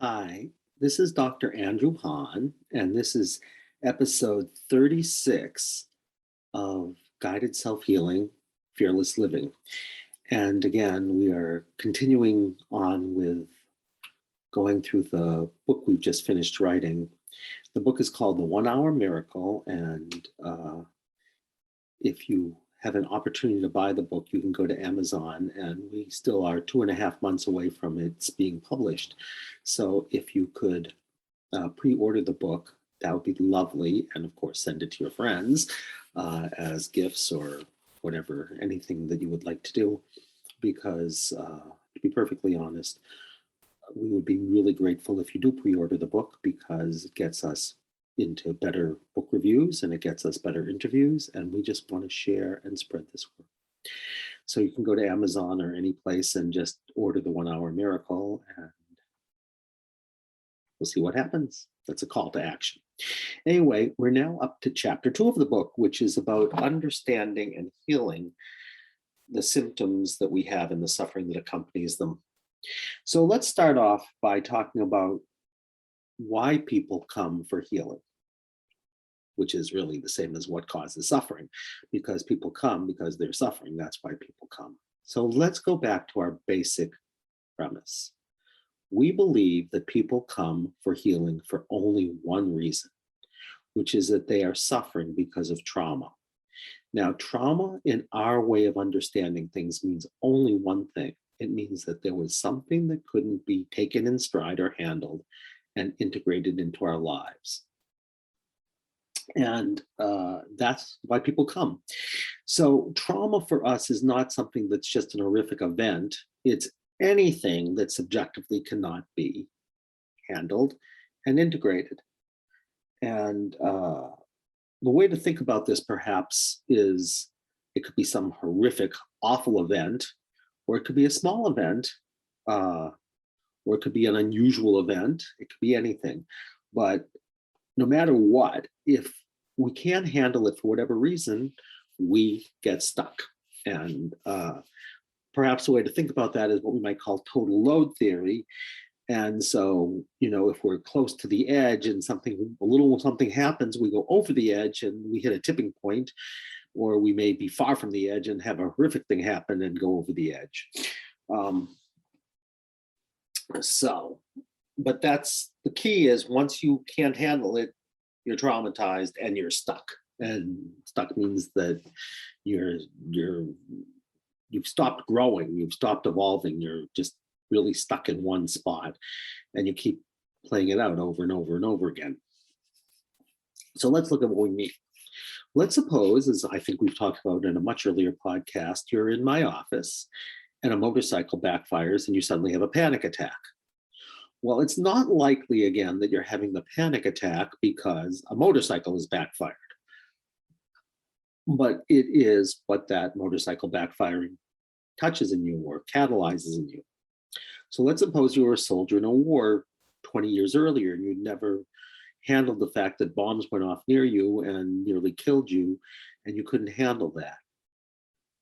Hi, this is Dr. Andrew Hahn, and this is episode 36 of Guided Self Healing Fearless Living. And again, we are continuing on with going through the book we've just finished writing. The book is called The 1 Hour Miracle, and if you have an opportunity to buy the book, you can go to Amazon, and we still are 2.5 months away from its being published. So if you could pre-order the book, that would be lovely. And of course, send it to your friends as gifts or whatever, anything that you would like to do. Because to be perfectly honest, we would be really grateful if you do pre-order the book, because it gets us into better book reviews and it gets us better interviews. And we just want to share and spread this work. So you can go to Amazon or any place and just order the 1 Hour Miracle, and we'll see what happens. That's a call to action. Anyway, we're now up to chapter 2 of the book, which is about understanding and healing the symptoms that we have and the suffering that accompanies them. So let's start off by talking about why people come for healing, which is really the same as what causes suffering, because people come because they're suffering. That's why people come. So let's go back to our basic premise. We believe that people come for healing for only one reason, which is that they are suffering because of trauma. Now, trauma in our way of understanding things means only one thing. It means that there was something that couldn't be taken in stride or handled and integrated into our lives. And that's why people come. So trauma for us is not something that's just an horrific event. It's anything that subjectively cannot be handled and integrated. And the way to think about this perhaps is it could be some horrific, awful event, or it could be a small event, or it could be an unusual event. It could be anything. But no matter what, if we can't handle it for whatever reason, we get stuck. And perhaps a way to think about that is what we might call total load theory. And so, if we're close to the edge and a little something happens, we go over the edge and we hit a tipping point, or we may be far from the edge and have a horrific thing happen and go over the edge. But that's the key, is once you can't handle it, you're traumatized and you're stuck. And stuck means that you've stopped growing, you've stopped evolving, you're just really stuck in one spot, and you keep playing it out over and over and over again. So let's look at what we mean. Let's suppose, as I think we've talked about in a much earlier podcast, you're in my office and a motorcycle backfires and you suddenly have a panic attack. Well, it's not likely, again, that you're having the panic attack because a motorcycle is backfired. But it is what that motorcycle backfiring touches in you or catalyzes in you. So let's suppose you were a soldier in a war 20 years earlier and you'd never handled the fact that bombs went off near you and nearly killed you, and you couldn't handle that.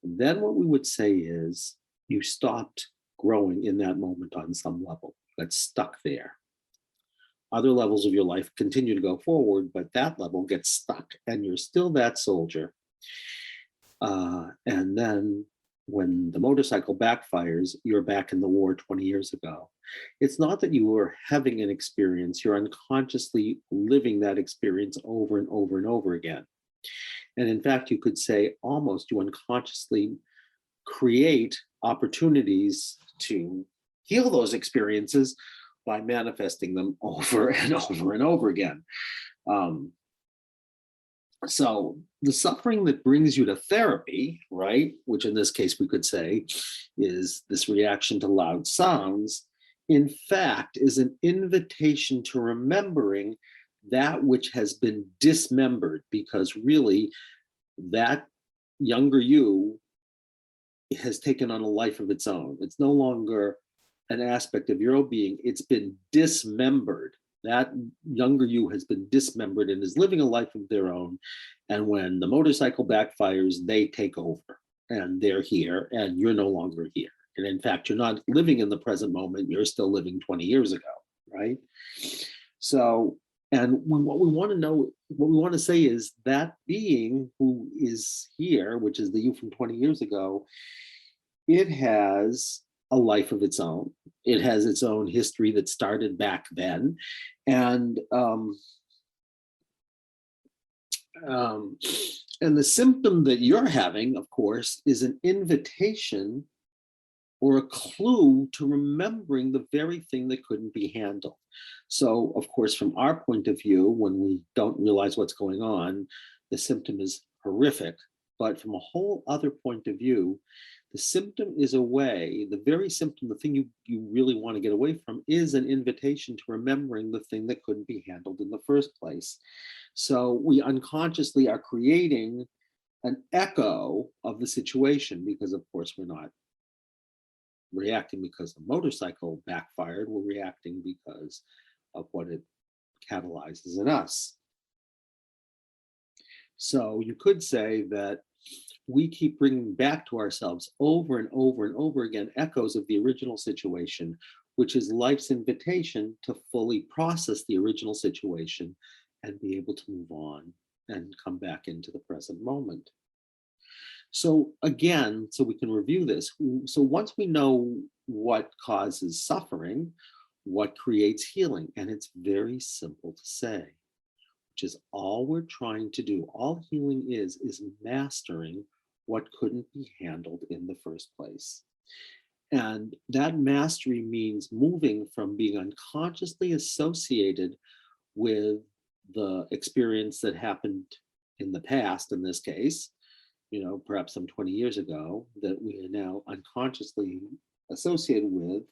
Then what we would say is you stopped growing in that moment on some level. Got stuck there. Other levels of your life continue to go forward, but that level gets stuck and you're still that soldier. And then when the motorcycle backfires, you're back in the war 20 years ago. It's not that you were having an experience, you're unconsciously living that experience over and over and over again. And in fact, you could say almost you unconsciously create opportunities to heal those experiences by manifesting them over and over and over again. So the suffering that brings you to therapy, right, which in this case we could say is this reaction to loud sounds, in fact is an invitation to remembering that which has been dismembered, because really that younger you has taken on a life of its own. It's no longer an aspect of your own being. It's been dismembered. That younger you has been dismembered and is living a life of their own. And when the motorcycle backfires, they take over and they're here and you're no longer here. And in fact, you're not living in the present moment. You're still living 20 years ago, right? So, and what we want to know, what we want to say is that being who is here, which is the you from 20 years ago, it has a life of its own. It has its own history that started back then. And um, and the symptom that you're having, of course, is an invitation or a clue to remembering the very thing that couldn't be handled. So, of course, from our point of view, when we don't realize what's going on, the symptom is horrific. But from a whole other point of view, the symptom is a way, the very symptom, the thing you really want to get away from, is an invitation to remembering the thing that couldn't be handled in the first place. So we unconsciously are creating an echo of the situation because, of course, we're not reacting because the motorcycle backfired. We're reacting because of what it catalyzes in us. So you could say that we keep bringing back to ourselves over and over and over again echoes of the original situation, which is life's invitation to fully process the original situation and be able to move on and come back into the present moment. So again, so we can review this. So once we know what causes suffering, what creates healing, and it's very simple to say, which is all we're trying to do. All healing is mastering what couldn't be handled in the first place. And that mastery means moving from being unconsciously associated with the experience that happened in the past, in this case, perhaps some 20 years ago, that we are now unconsciously associated with,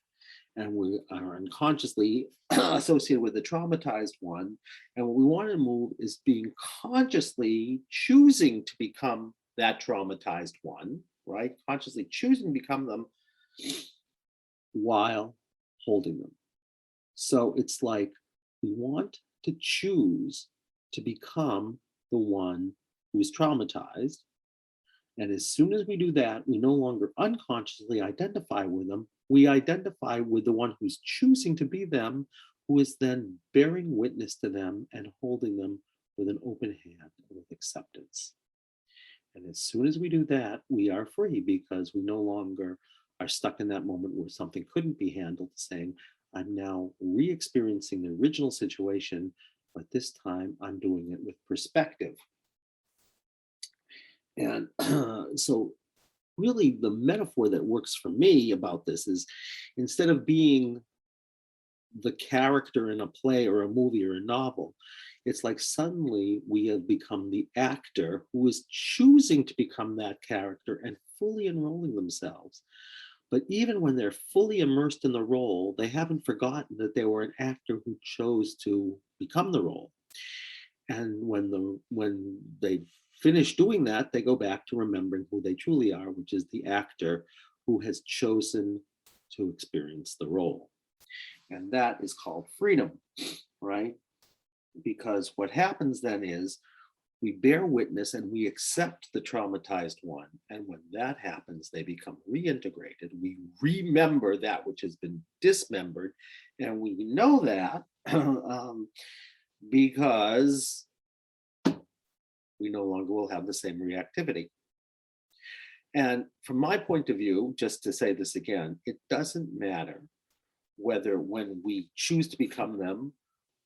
and we are unconsciously associated with the traumatized one. And what we want to move is being consciously choosing to become that traumatized one, right? Consciously choosing to become them while holding them. So it's like we want to choose to become the one who is traumatized. And as soon as we do that, we no longer unconsciously identify with them. We identify with the one who's choosing to be them, who is then bearing witness to them and holding them with an open hand and with acceptance. And as soon as we do that, we are free because we no longer are stuck in that moment where something couldn't be handled, saying, I'm now re-experiencing the original situation, but this time I'm doing it with perspective. And so really the metaphor that works for me about this is, instead of being the character in a play or a movie or a novel, it's like suddenly we have become the actor who is choosing to become that character and fully enrolling themselves. But even when they're fully immersed in the role, they haven't forgotten that they were an actor who chose to become the role. And when they finish doing that, they go back to remembering who they truly are, which is the actor who has chosen to experience the role. And that is called freedom, right? Because what happens then is we bear witness and we accept the traumatized one. And when that happens, they become reintegrated. We remember that which has been dismembered. And we know that because we no longer will have the same reactivity. And from my point of view, just to say this again, it doesn't matter whether when we choose to become them,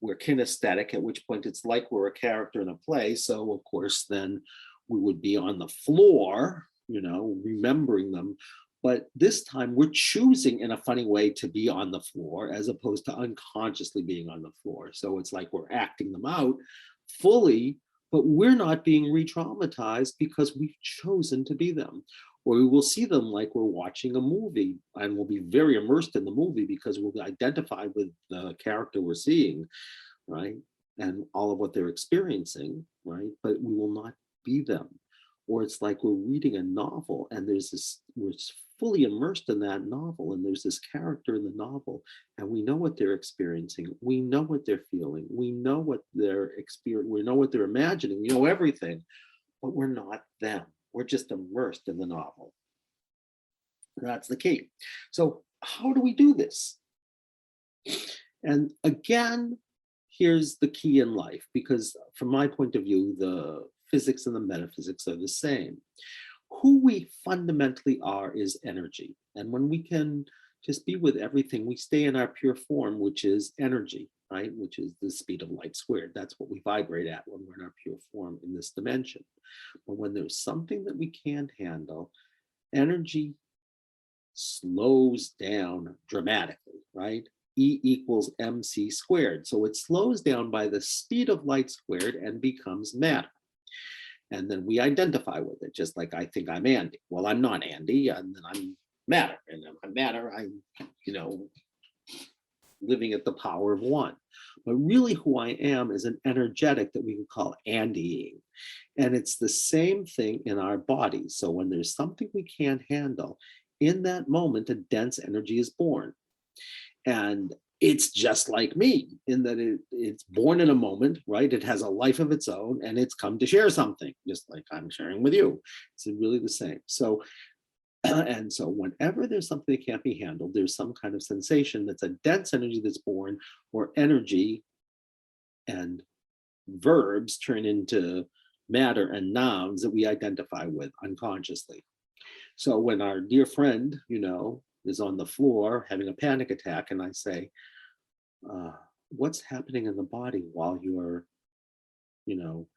we're kinesthetic, at which point it's like we're a character in a play. So of course, then we would be on the floor, remembering them. But this time we're choosing in a funny way to be on the floor as opposed to unconsciously being on the floor. So it's like we're acting them out fully, but we're not being re-traumatized because we've chosen to be them. Or we will see them like we're watching a movie, and we'll be very immersed in the movie because we'll identify with the character we're seeing, right? And all of what they're experiencing, right? But we will not be them. Or it's like we're reading a novel and we're fully immersed in that novel, and there's this character in the novel, and we know what they're experiencing, we know what they're feeling, we know what they're experiencing, we know what they're imagining, we know everything, but we're not them. We're just immersed in the novel. That's the key. So how do we do this? And again, here's the key in life, because from my point of view, the physics and the metaphysics are the same. Who we fundamentally are is energy. And when we can just be with everything, we stay in our pure form, which is energy, right? Which is the speed of light squared. That's what we vibrate at when we're in our pure form in this dimension. But when there's something that we can't handle, energy slows down dramatically, right? E equals mc squared. So it slows down by the speed of light squared and becomes matter. And then we identify with it, just like I think I'm Andy. Well, I'm not Andy, and then I'm matter. And if I'm matter, I'm, living at the power of one. But really who I am is an energetic that we can call Andying. And it's the same thing in our bodies. So when there's something we can't handle, in that moment, a dense energy is born. And it's just like me in that it's born in a moment, right? It has a life of its own and it's come to share something, just like I'm sharing with you. It's really the same. So, and so whenever there's something that can't be handled, there's some kind of sensation that's a dense energy that's born, or energy and verbs turn into matter and nouns that we identify with unconsciously. So when our dear friend, is on the floor having a panic attack, and I say, what's happening in the body while you're,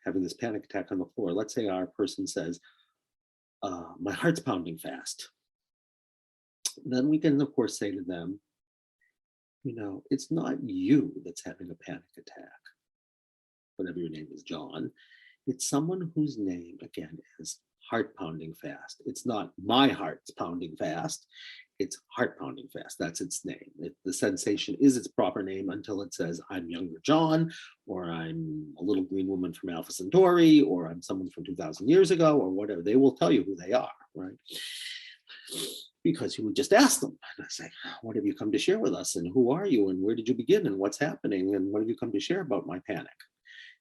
having this panic attack on the floor? Let's say our person says, my heart's pounding fast. Then we can, of course, say to them, it's not you that's having a panic attack, whatever your name is, John. It's someone whose name, again, is heart pounding fast. It's not my heart's pounding fast. It's heart pounding fast. That's its name. The sensation is its proper name until it says, I'm younger John, or I'm a little green woman from Alpha Centauri, or I'm someone from 2,000 years ago, or whatever. They will tell you who they are, right? Because you would just ask them. And I say, what have you come to share with us? And who are you? And where did you begin? And what's happening? And what have you come to share about my panic?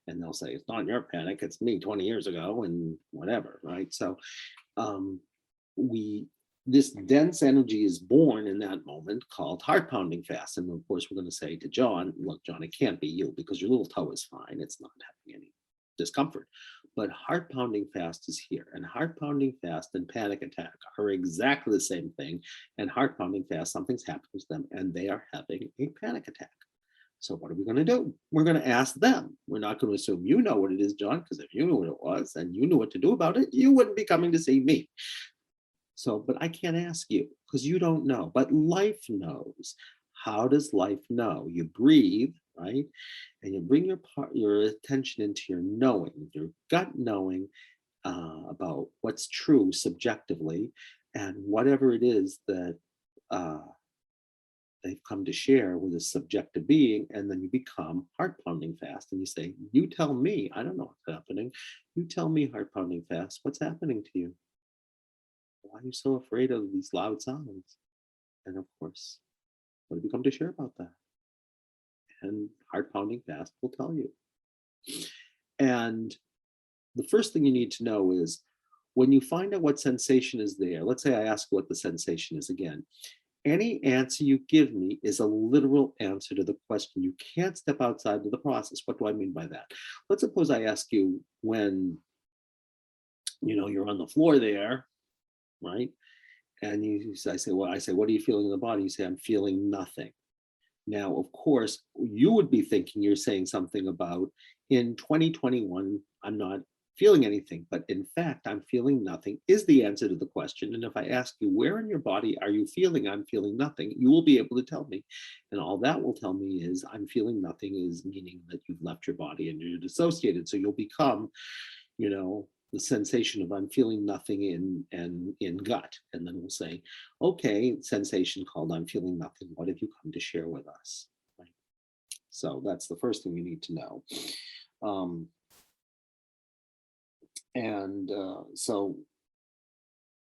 And they'll say, it's not your panic, it's me 20 years ago and whatever, right? So this dense energy is born in that moment called heart pounding fast. And of course, we're going to say to John, look, John, it can't be you because your little toe is fine. It's not having any discomfort. But heart pounding fast is here. And heart pounding fast and panic attack are exactly the same thing. And heart pounding fast, something's happened to them and they are having a panic attack. So what are we going to do? We're going to ask them. We're not going to assume you know what it is, John, because if you knew what it was and you knew what to do about it, you wouldn't be coming to see me. So, but I can't ask you because you don't know. But life knows. How does life know? You breathe, right? And you bring your attention into your knowing, your gut knowing about what's true subjectively, and whatever it is that they've come to share with a subjective being, and then you become heart pounding fast and you say, you tell me, I don't know what's happening. You tell me, heart pounding fast, what's happening to you? Why are you so afraid of these loud sounds? And of course, what have you come to share about that? And heart pounding fast will tell you. And the first thing you need to know is when you find out what sensation is there, let's say I ask what the sensation is again. Any answer you give me is a literal answer to the question. You can't step outside of the process. What do I mean by that? Let's suppose I ask you when, you're on the floor there, right? And I say, what are you feeling in the body? You say, I'm feeling nothing. Now, of course, you would be thinking you're saying something about in 2021, I'm not feeling anything, but in fact, I'm feeling nothing is the answer to the question. And if I ask you, where in your body are you feeling I'm feeling nothing, you will be able to tell me. And all that will tell me is I'm feeling nothing is meaning that you've left your body and you're dissociated. So you'll become, the sensation of I'm feeling nothing in gut. And then we'll say, okay, sensation called I'm feeling nothing. What have you come to share with us? Right? So that's the first thing you need to know. So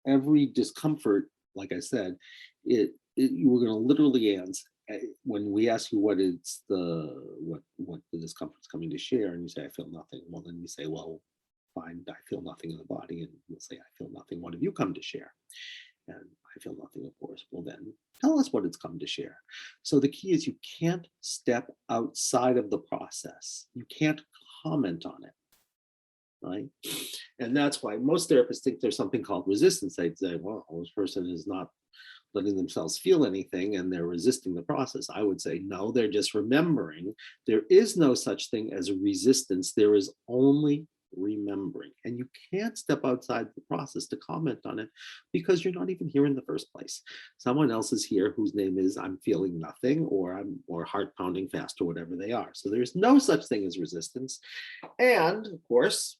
every discomfort, like I said, you were going to literally answer when we ask you what the discomfort's coming to share, and you say I feel nothing. Well, then you say, well, fine, I feel nothing in the body, and you'll say I feel nothing. What have you come to share? And I feel nothing, of course. Well, then tell us what it's come to share. So the key is you can't step outside of the process. You can't comment on it, right? And that's why most therapists think there's something called resistance. They'd say, well, this person is not letting themselves feel anything and they're resisting the process. I would say, no, they're just remembering. There is no such thing as a resistance. There is only remembering. And you can't step outside the process to comment on it because you're not even here in the first place. Someone else is here whose name is I'm feeling nothing or heart pounding fast or whatever they are. So there's no such thing as resistance. And of course,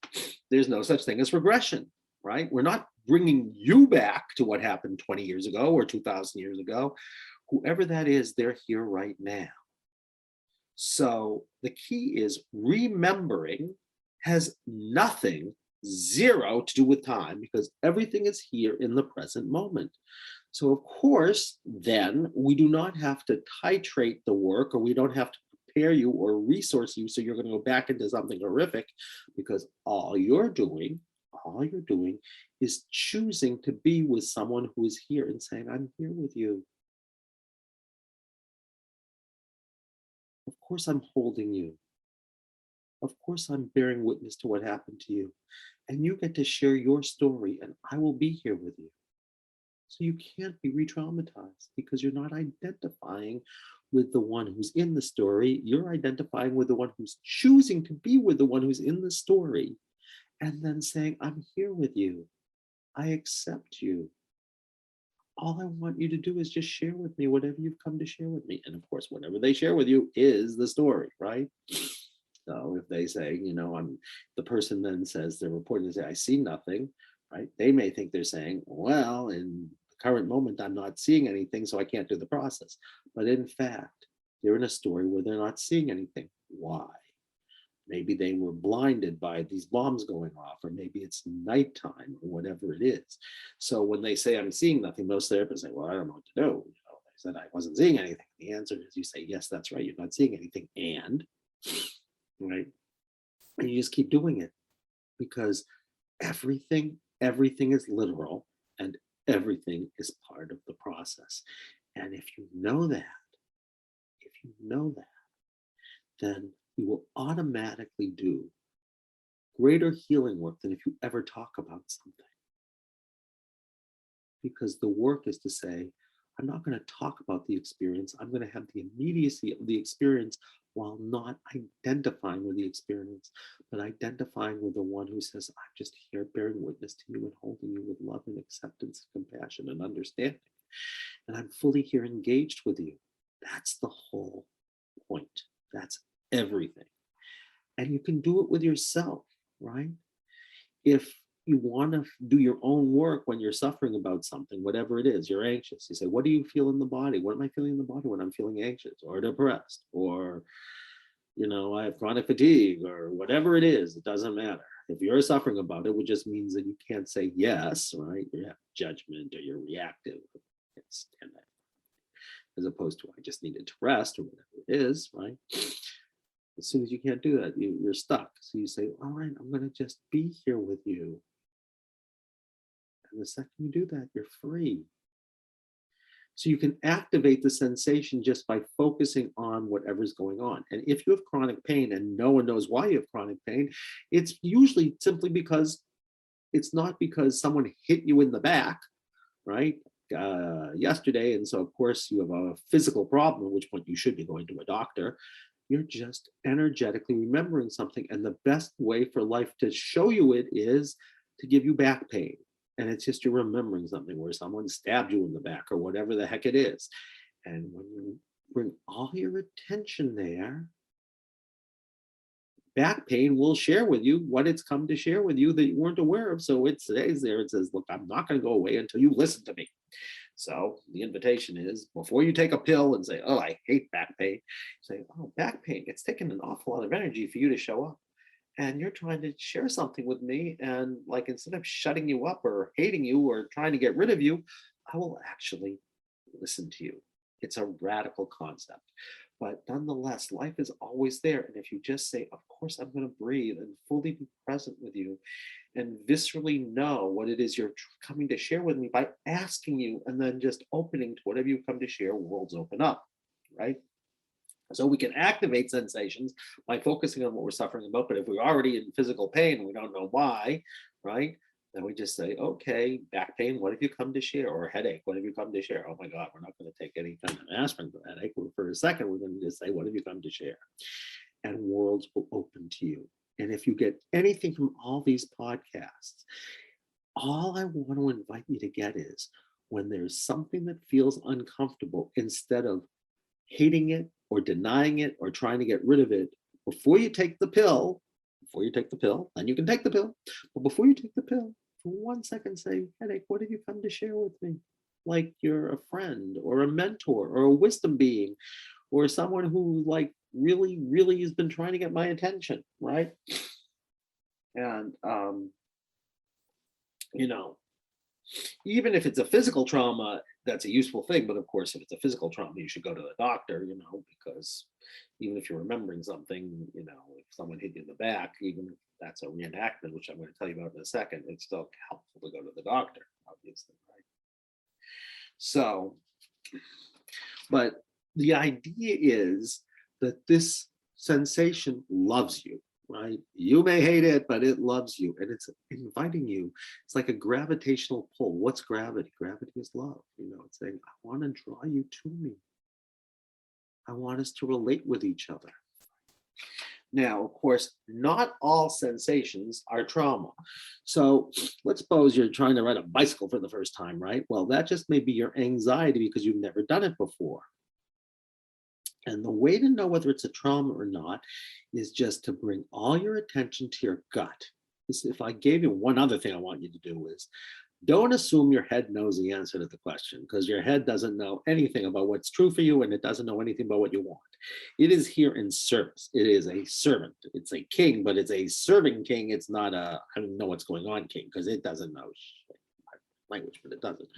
there's no such thing as regression, right? We're not bringing you back to what happened 20 years ago or 2000 years ago. Whoever that is, they're here right now. So the key is remembering has nothing, zero to do with time because everything is here in the present moment. So of course, then we do not have to titrate the work or we don't have to prepare you or resource you so you're going to go back into something horrific because all you're doing is choosing to be with someone who is here and saying, I'm here with you. Of course, I'm holding you. Of course, I'm bearing witness to what happened to you. And you get to share your story, and I will be here with you. So you can't be re traumatized because you're not identifying with the one who's in the story. You're identifying with the one who's choosing to be with the one who's in the story and then saying, I'm here with you. I accept you. All I want you to do is just share with me whatever you've come to share with me. And of course, whatever they share with you is the story, right? So if they say, I'm the person then says they're reporting to say, I see nothing, right? They may think they're saying, well, in the current moment, I'm not seeing anything, so I can't do the process. But in fact, they're in a story where they're not seeing anything. Why? Maybe they were blinded by these bombs going off, or maybe it's nighttime or whatever it is. So when they say I'm seeing nothing, most therapists say, well, I don't know what to do. They said I wasn't seeing anything. The answer is you say, yes, that's right. You're not seeing anything. And right. And you just keep doing it because everything is literal and everything is part of the process. And if you know that, then you will automatically do greater healing work than if you ever talk about something. Because the work is to say, I'm not going to talk about the experience. I'm going to have the immediacy of the experience while not identifying with the experience, but identifying with the one who says, I'm just here bearing witness to you and holding you with love and acceptance, compassion, and understanding. And I'm fully here engaged with you. That's the whole point. That's everything. And you can do it with yourself, right? If you want to do your own work when you're suffering about something, whatever it is, you're anxious. You say, what do you feel in the body? What am I feeling in the body when I'm feeling anxious or depressed? Or, I have chronic fatigue or whatever it is, it doesn't matter. If you're suffering about it, it just means that you can't say yes, right? You have judgment or you're reactive. As opposed to, I just needed to rest or whatever it is, right? As soon as you can't do that, you're stuck. So you say, all right, I'm going to just be here with you. And the second you do that, you're free. So you can activate the sensation just by focusing on whatever's going on. And if you have chronic pain and no one knows why you have chronic pain, it's usually simply because it's not because someone hit you in the back, right? Yesterday. And so, of course, you have a physical problem, at which point you should be going to a doctor. You're just energetically remembering something. And the best way for life to show you it is to give you back pain. And it's just you're remembering something where someone stabbed you in the back or whatever the heck it is. And when you bring all your attention there, back pain will share with you what it's come to share with you that you weren't aware of. So it stays there. It says, look, I'm not going to go away until you listen to me. So the invitation is before you take a pill and say, oh, I hate back pain, say, oh, back pain, it's taken an awful lot of energy for you to show up. And you're trying to share something with me. And like, instead of shutting you up or hating you or trying to get rid of you, I will actually listen to you. It's a radical concept. But nonetheless, life is always there. And if you just say, of course, I'm going to breathe and fully be present with you and viscerally know what it is you're coming to share with me by asking you and then just opening to whatever you come to share, worlds open up, right? So we can activate sensations by focusing on what we're suffering about. But if we're already in physical pain and we don't know why, right? Then we just say, okay, back pain, what have you come to share? Or headache, what have you come to share? Oh my God, we're not going to take any kind of aspirin for headache. For a second, we're going to just say, what have you come to share? And worlds will open to you. And if you get anything from all these podcasts, all I want to invite you to get is when there's something that feels uncomfortable, instead of hating it or denying it or trying to get rid of it, before you take the pill, then you can take the pill. But before you take the pill, for 1 second, say, headache, what have you come to share with me? Like you're a friend or a mentor or a wisdom being or someone who like really, really has been trying to get my attention, right? And you know, even if it's a physical trauma, that's a useful thing. But of course, if it's a physical trauma, you should go to the doctor, because even if you're remembering something, if someone hit you in the back, even if that's a reenactment, which I'm going to tell you about in a second, it's still helpful to go to the doctor, obviously, right? So, but the idea is that this sensation loves you, right? You may hate it, but it loves you and it's inviting you. It's like a gravitational pull. What's gravity? Gravity is love. It's saying, I want to draw you to me. I want us to relate with each other. Now, of course, not all sensations are trauma. So let's suppose you're trying to ride a bicycle for the first time, right? Well, that just may be your anxiety because you've never done it before. And the way to know whether it's a trauma or not is just to bring all your attention to your gut. If I gave you one other thing I want you to do is, don't assume your head knows the answer to the question, because your head doesn't know anything about what's true for you and it doesn't know anything about what you want. It is here in service. It is a servant. It's a king, but it's a serving king. It's not a I don't know what's going on king, because it doesn't know language, but it doesn't.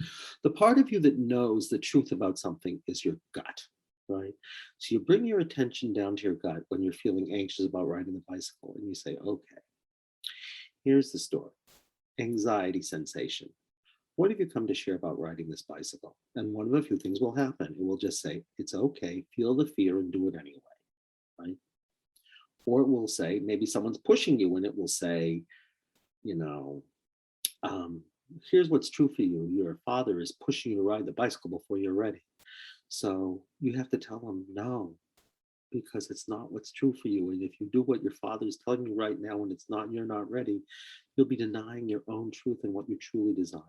The part of you that knows the truth about something is your gut, right? So you bring your attention down to your gut when you're feeling anxious about riding the bicycle and you say, okay, here's the story. Anxiety sensation. What have you come to share about riding this bicycle? And one of a few things will happen. It will just say, it's okay, feel the fear and do it anyway, right? Or it will say, maybe someone's pushing you and it will say, here's what's true for you. Your father is pushing you to ride the bicycle before you're ready. So you have to tell them no, because it's not what's true for you. And if you do what your father is telling you right now and it's not, you're not ready, you'll be denying your own truth and what you truly desire.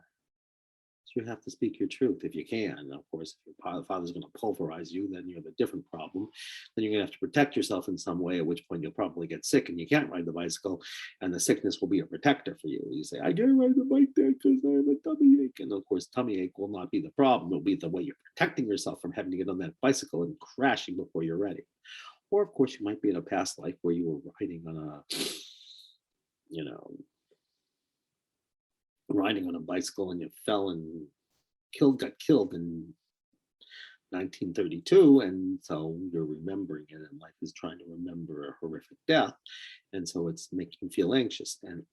So you have to speak your truth if you can. And of course, if your father's going to pulverize you, then you have a different problem. Then you're going to have to protect yourself in some way, at which point you'll probably get sick and you can't ride the bicycle. And the sickness will be a protector for you. You say, I can't ride the bike there because I have a tummy ache. And of course, tummy ache will not be the problem. It'll be the way you're protecting yourself from having to get on that bicycle and crashing before you're ready. Or of course, you might be in a past life where you were riding on a bicycle and you fell and got killed in 1932, and so you're remembering it, and life is trying to remember a horrific death, and so it's making you feel anxious. And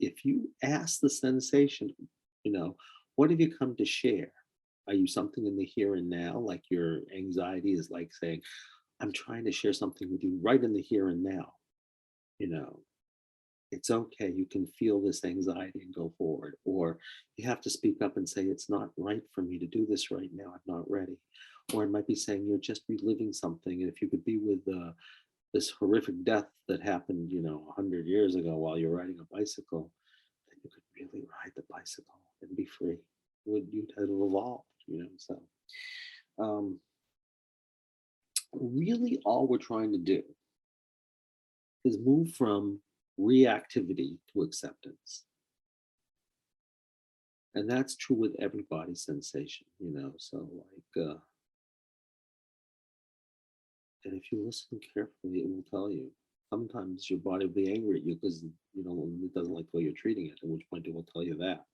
if you ask the sensation, what have you come to share? Are you something in the here and now? Like your anxiety is like saying, I'm trying to share something with you right in the here and now. It's okay. You can feel this anxiety and go forward. Or you have to speak up and say, it's not right for me to do this right now. I'm not ready. Or it might be saying you're just reliving something. And if you could be with this horrific death that happened, 100 years ago while you're riding a bicycle, then you could really ride the bicycle and be free. You'd have evolved, so. Really all we're trying to do is move from reactivity to acceptance. And that's true with every body sensation, so like, and if you listen carefully, it will tell you. Sometimes your body will be angry at you because, it doesn't like the way you're treating it, at which point it will tell you that.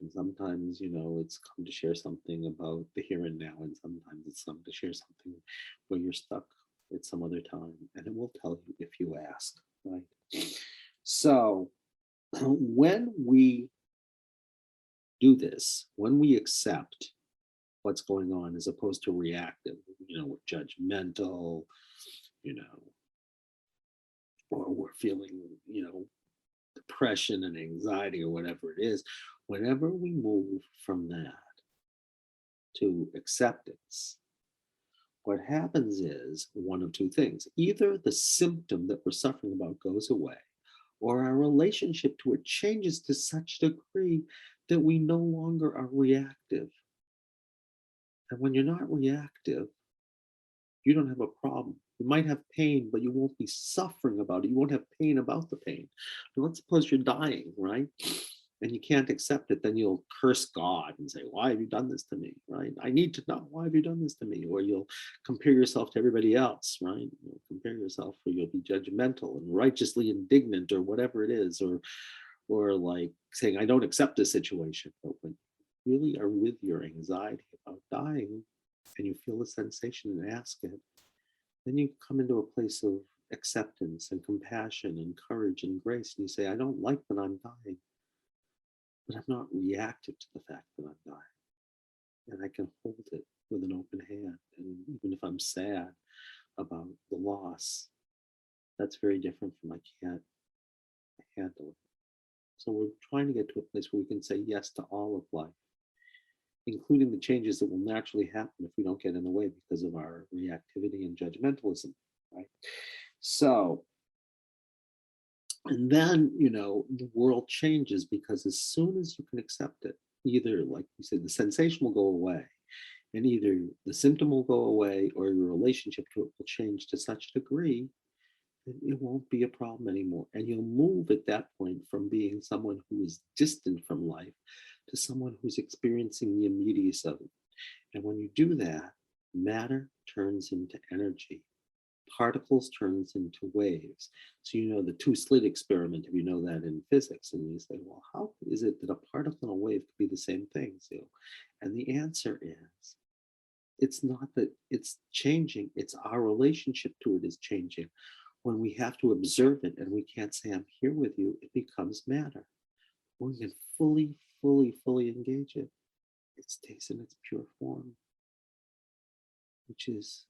And sometimes, it's come to share something about the here and now, and sometimes it's come to share something where you're stuck at some other time, and it will tell you if you ask, right? So when we do this, when we accept what's going on as opposed to reactive, we're judgmental, you know, or we're feeling, depression and anxiety or whatever it is, whenever we move from that to acceptance, what happens is one of two things. Either the symptom that we're suffering about goes away, or our relationship to it changes to such degree that we no longer are reactive. And when you're not reactive, you don't have a problem. You might have pain, but you won't be suffering about it. You won't have pain about the pain. But let's suppose you're dying, right? And you can't accept it, then you'll curse God and say, "Why have you done this to me?" Right? I need to know, why have you done this to me? Or you'll compare yourself to everybody else, right? You'll compare yourself, or you'll be judgmental and righteously indignant, or whatever it is, or like saying, "I don't accept this situation." But when you really are with your anxiety about dying, and you feel the sensation and ask it, then you come into a place of acceptance and compassion and courage and grace. And you say, "I don't like that I'm dying, but I'm not reactive to the fact that I'm dying. And I can hold it with an open hand. And even if I'm sad about the loss, that's very different from I can't handle it." So we're trying to get to a place where we can say yes to all of life, including the changes that will naturally happen if we don't get in the way because of our reactivity and judgmentalism, right? So, and then, the world changes, because as soon as you can accept it, either, like you said, the sensation will go away, and either the symptom will go away or your relationship to it will change to such a degree that it won't be a problem anymore. And you'll move at that point from being someone who is distant from life to someone who's experiencing the immediacy of it. And when you do that, matter turns into energy, particles turns into waves. So the two-slit experiment, if you know that in physics, and you say, well, how is it that a particle and a wave could be the same thing? And the answer is, it's not that it's changing, it's our relationship to it is changing. When we have to observe it and we can't say, "I'm here with you," it becomes matter. When we can fully, fully, fully engage it, it stays in its pure form, which is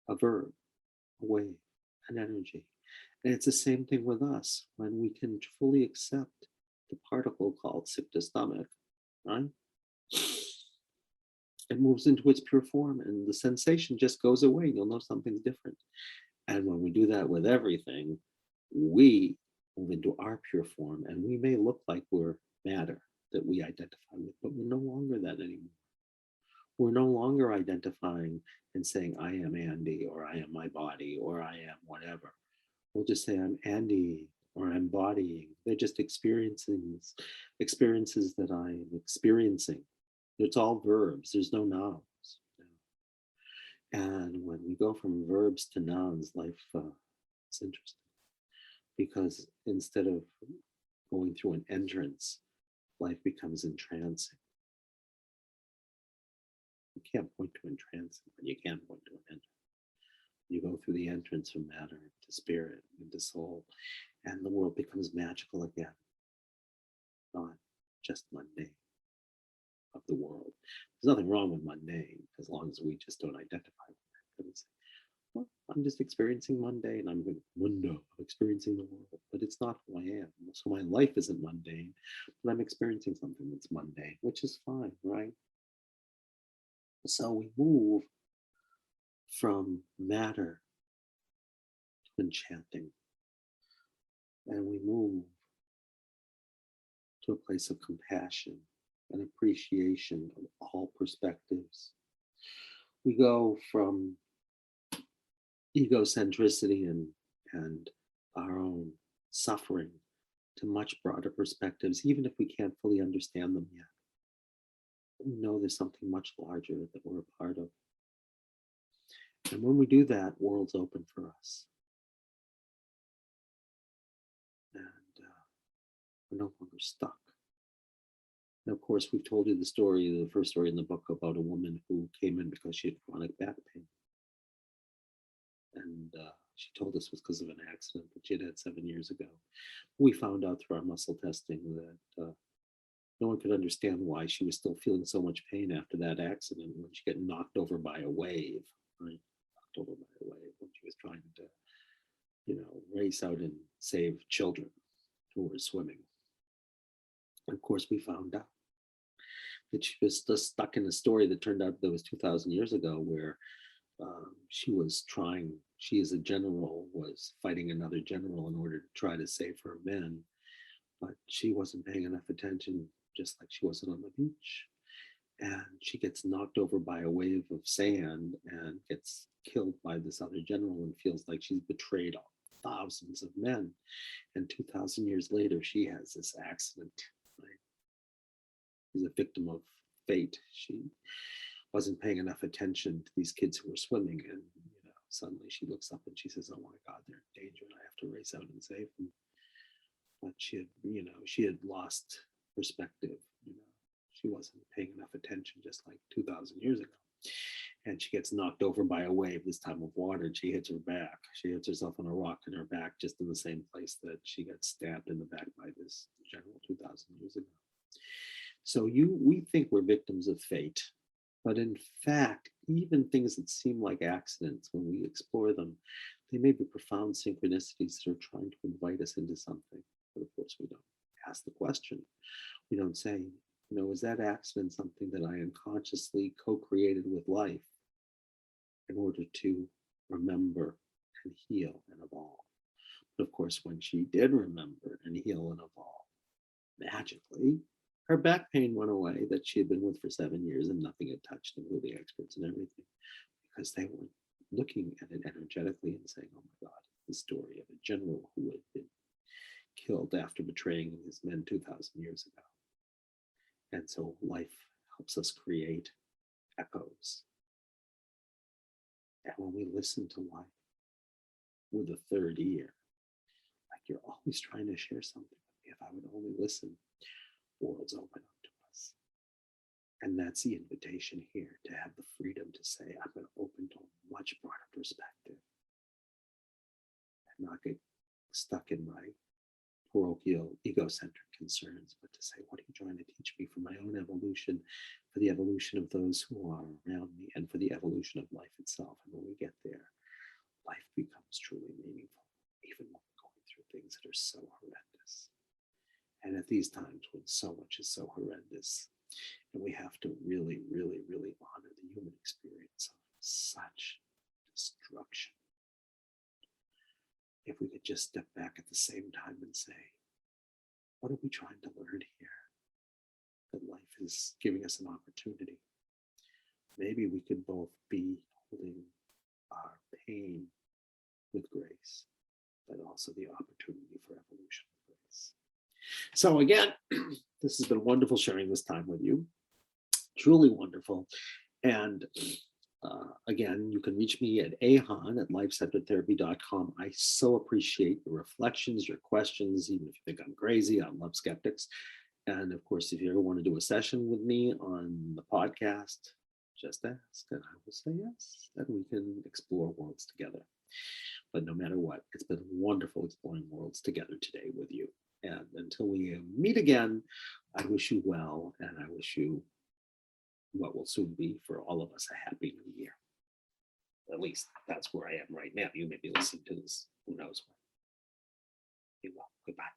a verb, a wave, an energy. And it's the same thing with us. When we can fully accept the particle called sick to stomach, right? It moves into its pure form, and the sensation just goes away. You'll know something's different. And when we do that with everything, we move into our pure form, and we may look like we're matter that we identify with, but we're no longer that anymore. We're no longer identifying and saying, "I am Andy," or "I am my body," or "I am whatever." We'll just say, "I'm Andy," or "I'm bodying." They're just experiences that I'm experiencing. It's all verbs. There's no nouns. And when we go from verbs to nouns, life is interesting, because instead of going through an entrance, life becomes entrancing. You can't point to entrancing, but you can point to an entrance. You go through the entrance from matter to spirit into soul, and the world becomes magical again, not just mundane of the world. There's nothing wrong with mundane as long as we just don't identify with it. Well, I'm just experiencing mundane. I'm experiencing the world, but it's not who I am. So my life isn't mundane, but I'm experiencing something that's mundane, which is fine, right? So we move from matter to enchanting, and we move to a place of compassion and appreciation of all perspectives. We go from egocentricity and our own suffering to much broader perspectives, even if we can't fully understand them yet. We know there's something much larger that we're a part of. And when we do that, worlds open for us. And we're no longer stuck. And of course, we've told you the story, the first story in the book about a woman who came in because she had chronic back pain. And she told us it was because of an accident that she had had 7 years ago. We found out through our muscle testing that no one could understand why she was still feeling so much pain after that accident when she got knocked over by a wave, right? Knocked over by a wave when she was trying to, race out and save children who were swimming. And of course, we found out that she was just stuck in a story that turned out that was 2,000 years ago, where she as a general was fighting another general in order to try to save her men, but she wasn't paying enough attention, just like she wasn't on the beach. And she gets knocked over by a wave of sand and gets killed by this other general and feels like she's betrayed thousands of men. And 2,000 years later, she has this accident. Right? She's a victim of fate. She wasn't paying enough attention to these kids who were swimming, and suddenly she looks up and she says, "Oh my God, they're in danger, and I have to race out and save them." But she had lost perspective. She wasn't paying enough attention, just like 2,000 years ago. And she gets knocked over by a wave, this time of water, and she hits her back. She hits herself on a rock in her back, just in the same place that she got stabbed in the back by this general 2,000 years ago. So we think we're victims of fate, but in fact, even things that seem like accidents, when we explore them, they may be profound synchronicities that are trying to invite us into something. But of course, we don't ask the question. We don't say, is that accident something that I unconsciously co-created with life in order to remember and heal and evolve? But of course, when she did remember and heal and evolve, magically, her back pain went away that she had been with for 7 years, and nothing had touched, including experts and everything, because they were looking at it energetically and saying, "Oh my God, the story of a general who had been killed after betraying his men 2,000 years ago." And so life helps us create echoes. And when we listen to life with a third ear, like you're always trying to share something with me, if I would only listen, worlds open up to us. And that's the invitation here, to have the freedom to say, I'm going to open to a much broader perspective and not get stuck in my parochial, egocentric concerns, but to say, what are you trying to teach me for my own evolution, for the evolution of those who are around me, and for the evolution of life itself? And when we get there, life becomes truly meaningful, even when we're going through things that are so horrendous. And at these times when so much is so horrendous, and we have to really, really, really honor the human experience of such destruction, if we could just step back at the same time and say, what are we trying to learn here? That life is giving us an opportunity. Maybe we could both be holding our pain with grace, but also the opportunity for evolution with grace. So again, this has been wonderful sharing this time with you. Truly wonderful. And again, you can reach me at ahan@lifecenteredtherapy.com. I so appreciate your reflections, your questions, even if you think I'm crazy. I love skeptics. And of course, if you ever want to do a session with me on the podcast, just ask and I will say yes, and we can explore worlds together. But no matter what, it's been wonderful exploring worlds together today with you. And until we meet again, I wish you well, and I wish you what will soon be for all of us a happy new year. At least that's where I am right now. You may be listening to this, who knows when. Be well. Goodbye.